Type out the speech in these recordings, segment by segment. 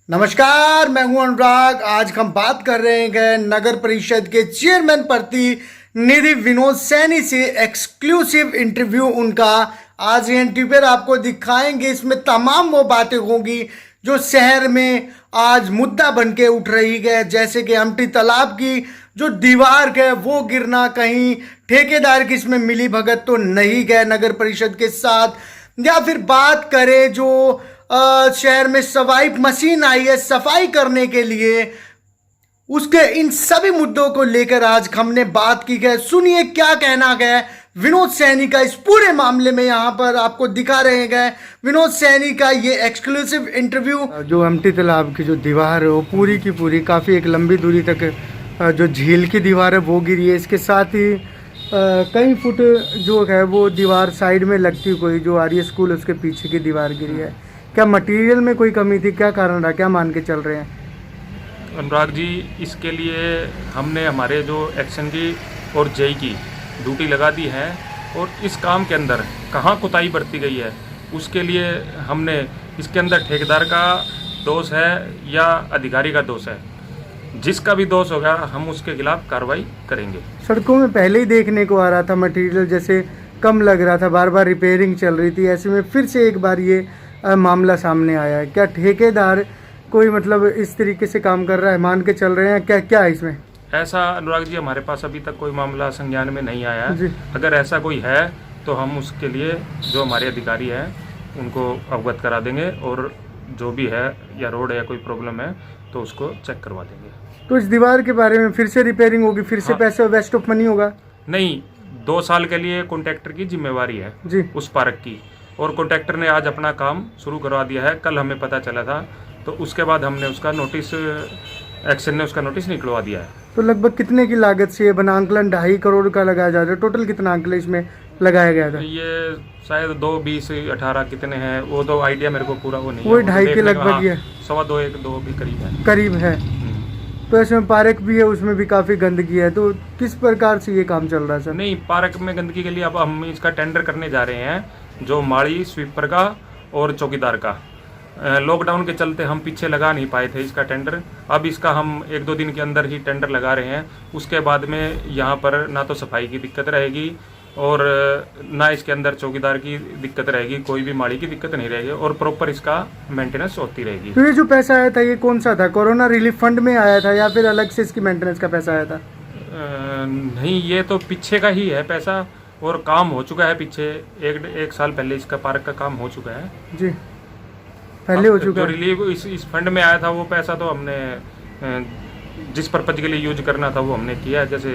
नमस्कार, मैं हूं अनुराग। आज हम बात कर रहे हैं नगर परिषद के चेयरमैन प्रतिनिधि विनोद सैनी से। एक्सक्लूसिव इंटरव्यू उनका आज एनटी पर आपको दिखाएंगे। इसमें तमाम वो बातें होंगी जो शहर में आज मुद्दा बन के उठ रही है, जैसे कि अमटी तालाब की जो दीवार है वो गिरना, कहीं ठेकेदार की इसमें मिली भगत तो नहीं है नगर परिषद के साथ, या फिर बात करें जो शहर में स्वाइप मशीन आई है सफाई करने के लिए, उसके इन सभी मुद्दों को लेकर आज हमने बात की है। सुनिए क्या कहना है विनोद सैनी का इस पूरे मामले में। यहाँ पर आपको दिखा रहे हैं विनोद सैनी का ये एक्सक्लूसिव इंटरव्यू। जो अमटी तालाब की जो दीवार है वो पूरी की पूरी काफ़ी एक लंबी दूरी तक जो झील की दीवार है वो गिरी है। इसके साथ ही कई फुट जो है वो दीवार साइड में लगती कोई जो आर्य स्कूल उसके पीछे की दीवार गिरी है। क्या मटेरियल में कोई कमी थी, क्या कारण रहा, क्या मान के चल रहे हैं? अनुराग जी, इसके लिए हमने हमारे जो एक्शन की और जेई की ड्यूटी लगा दी है और इस काम के अंदर कहाँ कोताही बरती गई है उसके लिए हमने इसके अंदर ठेकेदार का दोष है या अधिकारी का दोष है, जिसका भी दोष होगा हम उसके खिलाफ कार्रवाई करेंगे। सड़कों में पहले ही देखने को आ रहा था मटेरियल जैसे कम लग रहा था, बार बार रिपेयरिंग चल रही थी, ऐसे में फिर से एक बार ये मामला सामने आया है। क्या ठेकेदार कोई मतलब इस तरीके से काम कर रहा है, मान के चल रहे हैं? क्या क्या है इसमें? ऐसा अनुराग जी हमारे पास अभी तक कोई मामला संज्ञान में नहीं आया है। अगर ऐसा कोई है तो हम उसके लिए जो हमारे अधिकारी हैं उनको अवगत करा देंगे और जो भी है या रोड या कोई प्रॉब्लम है तो उसको चेक करवा देंगे। तो इस दीवार के बारे में फिर से रिपेयरिंग होगी, फिर से पैसे वेस्ट ऑफ मनी होगा? नहीं, 2 साल के लिए कॉन्ट्रैक्टर की जिम्मेवारी है जी उस पार्क की, और कॉन्ट्रैक्टर ने आज अपना काम शुरू करवा दिया है। कल हमें पता चला था तो उसके बाद हमने उसका नोटिस, एक्शन ने उसका नोटिस निकलवा दिया है। तो लगभग कितने की लागत से ये बना? आंकलन 2.5 करोड़ का लगाया जा रहा है। टोटल कितना आंकलन इसमें लगाया गया था? ये शायद 2, 20, 18 कितने हैं वो तो आइडिया मेरे को पूरा वो नहीं वो है। 2.5 के लगभग है, 2.25, 1, 2 भी करीब है। तो इसमें पार्क भी है, उसमें भी काफ़ी गंदगी है, तो किस प्रकार से ये काम चल रहा है सर? नहीं, पार्क में गंदगी के लिए अब हम इसका टेंडर करने जा रहे हैं, जो माड़ी स्वीपर का और चौकीदार का। लॉकडाउन के चलते हम पीछे लगा नहीं पाए थे इसका टेंडर। अब इसका हम 1-2 दिन के अंदर ही टेंडर लगा रहे हैं। उसके बाद में यहाँ पर ना तो सफाई की दिक्कत रहेगी और ना इसके अंदर चौकीदार की दिक्कत रहेगी, कोई भी माड़ी की दिक्कत नहीं रहेगी और प्रॉपर इसका मेंटेनेंस होती रहेगी। तो ये जो पैसा आया था ये कौन सा था? कोरोना रिलीफ फंड में आया था या फिर अलग से इसकी मेंटेनेंस का पैसा आया था? नहीं, ये तो पीछे का ही है पैसा और काम हो चुका है। पीछे एक साल पहले इसका पार्क का काम हो चुका है जी, पहले हो चुका जो है। रिलीफ इस फंड में आया था वो पैसा तो हमने जिस पर्पज के लिए यूज करना था वो हमने किया। जैसे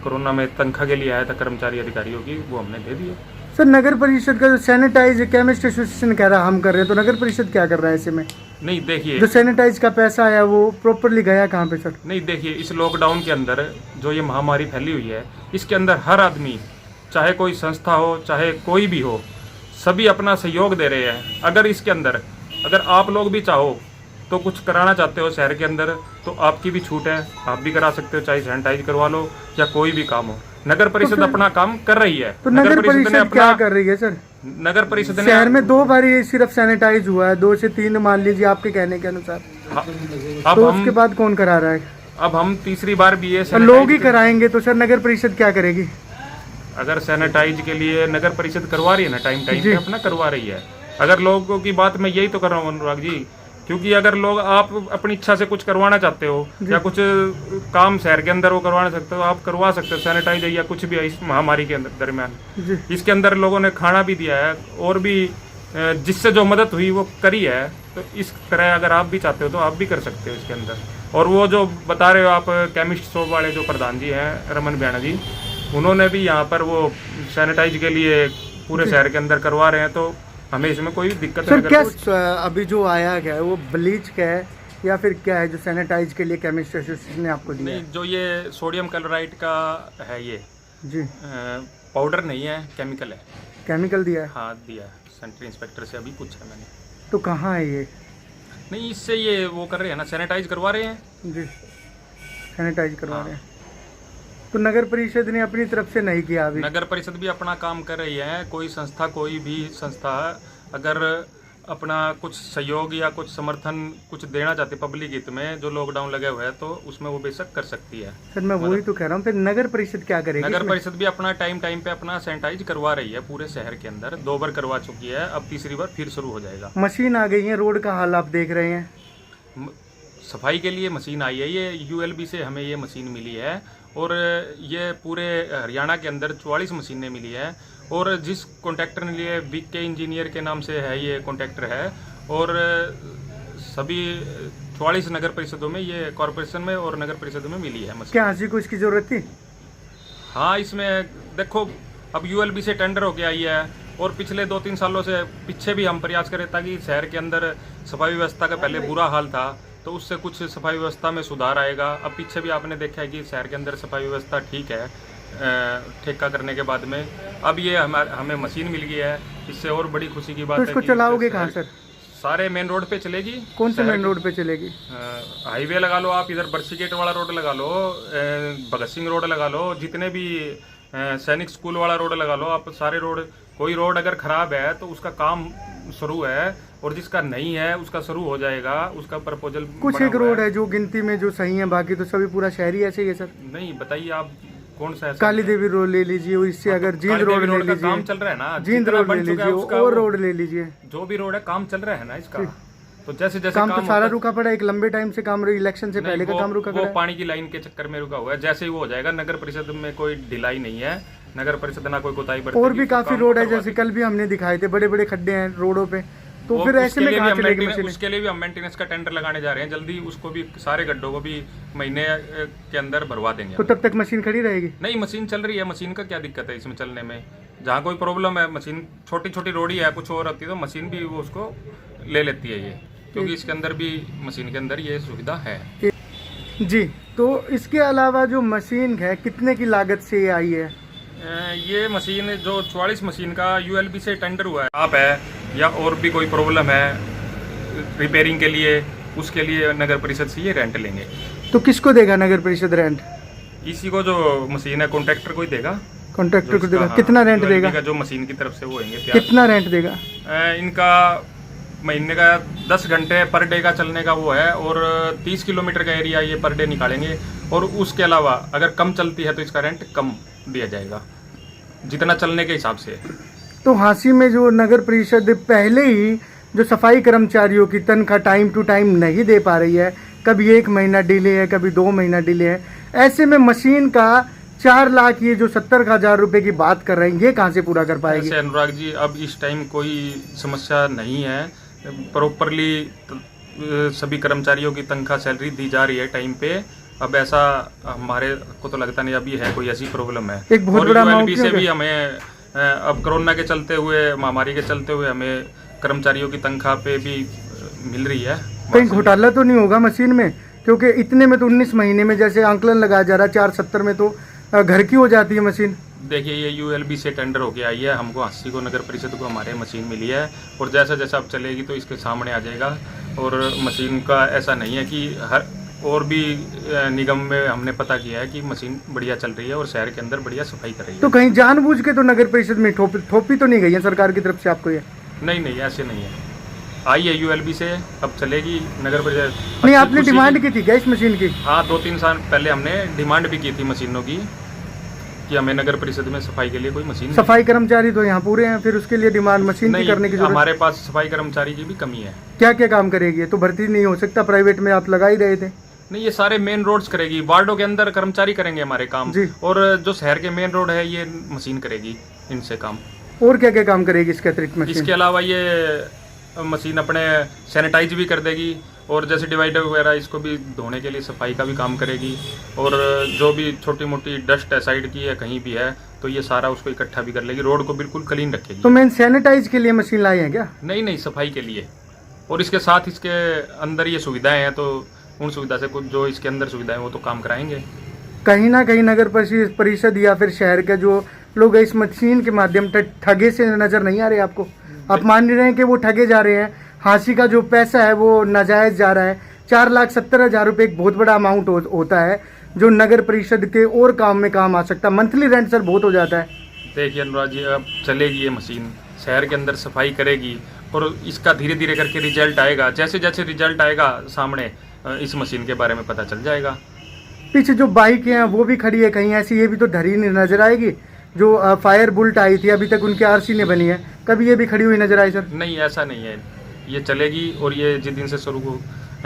कोरोना में तनख्वाह के लिए आया था कर्मचारी अधिकारियों की, वो हमने दे दिया। सर, नगर परिषद का जो सैनिटाइज केमिस्ट एसोसिएशन कह रहा हम कर रहे हैं, तो नगर परिषद क्या कर रहा है ऐसे में? नहीं देखिए, जो सैनिटाइज का पैसा आया वो प्रॉपरली गया कहाँ पे सर? नहीं देखिए, इस लॉकडाउन के अंदर जो ये महामारी फैली हुई है इसके अंदर हर आदमी, चाहे कोई संस्था हो चाहे कोई भी हो, सभी अपना सहयोग दे रहे हैं। अगर इसके अंदर अगर आप लोग भी चाहो तो कुछ कराना चाहते हो शहर के अंदर तो आपकी भी छूट है, आप भी करा सकते हो, चाहे सैनिटाइज करवा लो या कोई भी काम हो। नगर परिषद अपना काम कर रही है। तो नगर परिषद क्या कर रही है सर? नगर परिषद ने शहर में 2 बार ये सिर्फ सैनिटाइज हुआ है, 2 से 3 मान लीजिए आपके कहने के अनुसार। अब तो उसके बाद कौन करा रहा है? अब हम तीसरी बार भी ये लोग ही कराएंगे तो सर नगर परिषद क्या करेगी? अगर सैनिटाइज के लिए नगर परिषद करवा रही है ना, टाइम पे अपना करवा रही है। अगर लोगों की बात मैं यही तो कर रहा हूँ अनुराग जी, क्योंकि अगर लोग आप अपनी इच्छा से कुछ करवाना चाहते हो या कुछ काम शहर के अंदर वो करवाना सकते हो, आप करवा सकते हो सैनिटाइज या कुछ भी इस महामारी के दरमियान। इसके अंदर लोगों ने खाना भी दिया है और भी जिससे जो मदद हुई वो करी है। तो इस तरह अगर आप भी चाहते हो तो आप भी कर सकते हो इसके अंदर। और वो जो बता रहे हो आप केमिस्ट शॉप वाले जो प्रधान जी हैं रमन बियाना जी, उन्होंने भी यहाँ पर वो सैनिटाइज के लिए पूरे शहर के अंदर करवा रहे हैं, तो हमें इसमें कोई दिक्कत नहीं। क्या अभी जो आया है वो ब्लीच का है या फिर क्या है जो सैनिटाइज के लिए केमिस्ट एसोसिएशन ने आपको दिया? नहीं, जो ये सोडियम क्लोराइड का है ये जी, पाउडर नहीं है, केमिकल है। केमिकल दिया है? हाँ दिया है, सेंट्री इंस्पेक्टर से अभी पूछा मैंने। तो कहाँ है ये? नहीं, इससे ये वो कर रहे हैं ना, सैनिटाइज करवा रहे हैं जी, सैनिटाइज करवा रहे हैं। तो नगर परिषद ने अपनी तरफ से नहीं किया अभी? नगर परिषद भी अपना काम कर रही है। कोई संस्था, कोई भी संस्था अगर अपना कुछ सहयोग या कुछ समर्थन कुछ देना चाहते पब्लिक हित में, जो लॉकडाउन लगे हुए है तो उसमें वो बेशक कर सकती है। सर मैं वही तो कह रहा हूँ, फिर नगर परिषद क्या करेगी? नगर परिषद भी अपना टाइम पे अपना सैनिटाइज करवा रही है पूरे शहर के अंदर, 2 बार करवा चुकी है, अब तीसरी बार फिर शुरू हो जाएगा। मशीन आ गई है, रोड का हाल आप देख रहे हैं। सफाई के लिए मशीन आई है, ये यूएलबी से हमें ये मशीन मिली है और ये पूरे हरियाणा के अंदर 44 मशीनें मिली है। और जिस कॉन्ट्रैक्टर ने लिए बीके इंजीनियर के नाम से है, ये कॉन्ट्रैक्टर है और सभी 44 नगर परिषदों में, ये कॉरपोरेशन में और नगर परिषदों में मिली है मशीन। क्या हंसी को इसकी जरूरत थी? हाँ, इसमें देखो अब यूएलबी से टेंडर होके आई है और पिछले 2-3 सालों से पीछे भी हम प्रयास करें ताकि शहर के अंदर सफाई व्यवस्था का पहले बुरा हाल था तो उससे कुछ सफाई व्यवस्था में सुधार आएगा। अब पीछे भी आपने देखा है कि शहर के अंदर सफाई व्यवस्था ठीक है ठेका करने के बाद में। अब ये हमें मशीन मिल गई है, इससे और बड़ी खुशी की बात तो है। इसको चलाओगे कहाँ सर? सारे मेन रोड पे चलेगी। कौन से मेन रोड पे चलेगी? हाईवे लगा लो आप, इधर बरसी गेट वाला रोड लगा लो, भगत सिंह रोड लगा लो, जितने भी सैनिक स्कूल वाला रोड लगा लो आप, सारे रोड। कोई रोड अगर खराब है तो उसका काम शुरू है और जिसका नहीं है उसका शुरू हो जाएगा, उसका प्रपोजल। कुछ एक रोड है जो गिनती में जो सही है, बाकी तो सभी पूरा शहरी ऐसे ही है सर। नहीं, बताइए आप कौन सा है? काली देवी रोड ले लीजिए, इससे अगर जींद रोड ले लीजिए, काम चल रहा है ना, जींद रोड ले लीजिए, और रोड ले लीजिए, जो भी रोड है काम चल रहा है ना इसका। तो जैसे जैसे काम तो सारा रुका पड़ा, एक लंबे टाइम से काम, इलेक्शन से पहले का काम रुका वो पानी की लाइन के चक्कर में रुका हुआ है। जैसे ही वो हो जाएगा, नगर परिषद में कोई ढिलाई नहीं है, नगर परिषद ना कोई कोताही बरतेगी। और भी काफी रोड है, जैसे कल भी हमने दिखाए थे, बड़े बड़े खड्डे हैं रोडों पे, तो फिर ऐसे में कहाँ चलेगी मशीन? उसके लिए भी हम मेंटेनेंस का टेंडर लगाने जा रहे हैं जल्दी, उसको भी सारे गड्ढों को भी महीने के अंदर भरवा देंगे। तो तब तक मशीन खड़ी रहेगी? नहीं, मशीन चल रही है। मशीन का क्या दिक्कत है इसमें चलने में? जहाँ कोई प्रॉब्लम है, मशीन छोटी छोटी रोड़ी है, कुछ और होती है तो मशीन भी वो उसको ले लेती है ये, क्योंकि इसके अंदर भी मशीन के अंदर ये सुविधा है जी। तो इसके अलावा जो मशीन है, कितने की लागत से ये आई है? ये मशीन जो 44 मशीन का यूएलबी से टेंडर हुआ है, आप है या और भी कोई प्रॉब्लम है रिपेयरिंग के लिए, उसके लिए नगर परिषद से ये रेंट लेंगे। तो किसको देगा नगर परिषद रेंट? इसी को जो मशीन है कॉन्ट्रैक्टर को ही देगा। कॉन्ट्रैक्टर को देगा। कितना रेंट देगा? जो मशीन की तरफ से वो होंगे। कितना रेंट देगा? इनका महीने का 10 घंटे पर डे का चलने का वो है और 30 किलोमीटर का एरिया ये पर डे निकालेंगे। और उसके अलावा अगर कम चलती है तो इसका रेंट कम दिया जाएगा, जितना चलने के हिसाब से। तो हांसी में जो नगर परिषद पहले ही जो सफाई कर्मचारियों की तनख्वाह टाइम टू टाइम नहीं दे पा रही है, कभी 1 महीना डिले है, कभी 2 महीना डिले है, ऐसे में मशीन का 4 लाख ये जो 70,000 रुपए की बात कर रहे हैं, ये कहाँ से पूरा कर पाएगी? ऐसे अनुराग जी, अब इस टाइम कोई समस्या नहीं है, प्रॉपरली सभी कर्मचारियों की तनख्वाह सैलरी दी जा रही है टाइम पे। अब ऐसा हमारे को तो लगता नहीं अभी है कोई ऐसी प्रॉब्लम है। एक बहुत बड़ा अमाउंट से भी हमें अब कोरोना के चलते हुए, महामारी के चलते हुए हमें कर्मचारियों की तनख्वाह पे भी मिल रही है। कहीं घोटाला तो नहीं होगा मशीन में? क्योंकि इतने में तो 19 महीने में जैसे आंकलन लगाया जा रहा है, 470 में तो घर की हो जाती है मशीन। देखिए, ये यूएलबी से टेंडर होके आई है, हमको हांसी को नगर परिषद को हमारे मशीन मिली है और जैसा जैसा अब चलेगी तो इसके सामने आ जाएगा। और मशीन का ऐसा नहीं है कि हर और भी निगम में हमने पता किया है कि मशीन बढ़िया चल रही है और शहर के अंदर बढ़िया सफाई कर रही है। तो कहीं जानबूझ के तो नगर परिषद में थोपी तो नहीं गई है सरकार की तरफ से आपको? ये नहीं, ऐसे नहीं है। आई है यूएलबी से, अब चलेगी नगर परिषद। नहीं, आपने डिमांड की थी क्या इस मशीन की? हाँ, 2-3 साल पहले हमने डिमांड भी की थी मशीनों की कि हमें नगर परिषद में सफाई के लिए कोई मशीन। सफाई कर्मचारी तो यहाँ पूरे हैं, फिर उसके लिए डिमांड मशीन की करने की जरूरत? हमारे पास सफाई कर्मचारी की भी कमी है। क्या क्या काम करेगी? तो भर्ती नहीं हो सकता, प्राइवेट में आप लगा ही रहे थे। नहीं, ये सारे मेन रोड्स करेगी, वार्डों के अंदर कर्मचारी करेंगे हमारे काम जी। और जो शहर के मेन रोड है ये मशीन करेगी इनसे काम। और क्या क्या काम करेगी इसके अतिरिक्त मशीन? इसके अलावा ये मशीन अपने सैनिटाइज भी कर देगी और जैसे डिवाइडर वगैरह इसको भी धोने के लिए सफाई का भी काम करेगी। और जो भी छोटी मोटी डस्ट है साइड की है कहीं भी है तो ये सारा उसको इकट्ठा भी कर लेगी, रोड को बिल्कुल क्लीन रखेगी। तो मेन सैनिटाइज के लिए मशीन लाई है क्या? नहीं, सफाई के लिए। और इसके साथ इसके अंदर ये सुविधाएं हैं तो उन सुविधा से कुछ जो इसके अंदर सुविधाएं वो तो काम कराएंगे। कहीं ना कहीं नगर परिषद या फिर शहर के जो लोग इस मशीन के माध्यम से ठगे से नजर नहीं आ रहे आपको? आप मान नहीं रहे हैं कि वो ठगे जा रहे हैं? हांसी का जो पैसा है वो नाजायज जा रहा है। 4,70,000 रुपये एक बहुत बड़ा अमाउंट होता है जो नगर परिषद के और काम में काम आ सकता है। मंथली रेंट सर बहुत हो जाता है। देखिए अनुराग जी, अब चलेगी ये मशीन, शहर के अंदर सफाई करेगी और इसका धीरे धीरे करके रिजल्ट आएगा। जैसे जैसे रिजल्ट आएगा सामने इस मशीन के बारे में पता चल जाएगा। पीछे जो बाइक है वो भी खड़ी है कहीं ऐसी, ये भी तो धरी नहीं नजर आएगी। जो फायर बुलेट आई थी अभी तक उनकी आरसी नहीं बनी है, कभी ये भी खड़ी हुई नजर आई सर? नहीं, ऐसा नहीं है, ये चलेगी। और ये जिस दिन से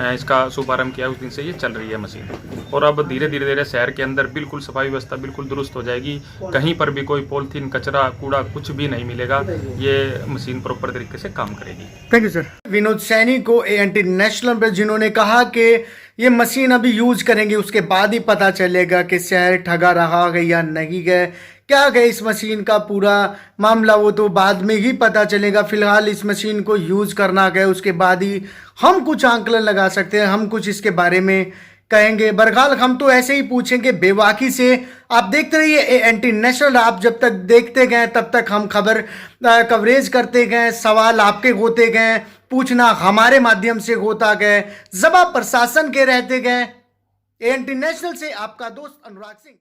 इसका शुभारंभ किया उस दिन से ये चल रही है मशीन। और अब धीरे धीरे शहर के अंदर बिल्कुल सफाई व्यवस्था बिल्कुल दुरुस्त हो जाएगी। कहीं पर भी कोई पॉलिथीन, कचरा, कूड़ा कुछ भी नहीं मिलेगा। ये मशीन प्रॉपर तरीके से काम करेगी। Thank you sir. Vinod Saini को एएनटी नेशनल पर जिन्होंने कहा कि ये मशीन अभी यूज करेंगे उसके बाद ही पता चलेगा कि शहर ठगा रहा गया या नहीं गए, क्या गए इस मशीन का पूरा मामला वो तो बाद में ही पता चलेगा। फिलहाल इस मशीन को यूज करना गए उसके बाद ही हम कुछ आंकलन लगा सकते हैं, हम कुछ इसके बारे में कहेंगे। बहरहाल हम तो ऐसे ही पूछेंगे बेवाकी से। आप देखते रहिए एएनटी नेशनल। आप जब तक देखते गए तब तक हम खबर कवरेज करते गए, सवाल आपके होते गए, पूछना हमारे माध्यम से होता गए, जवाब प्रशासन के रहते गए। एएनटी नेशनल से आपका दोस्त अनुराग सिंह।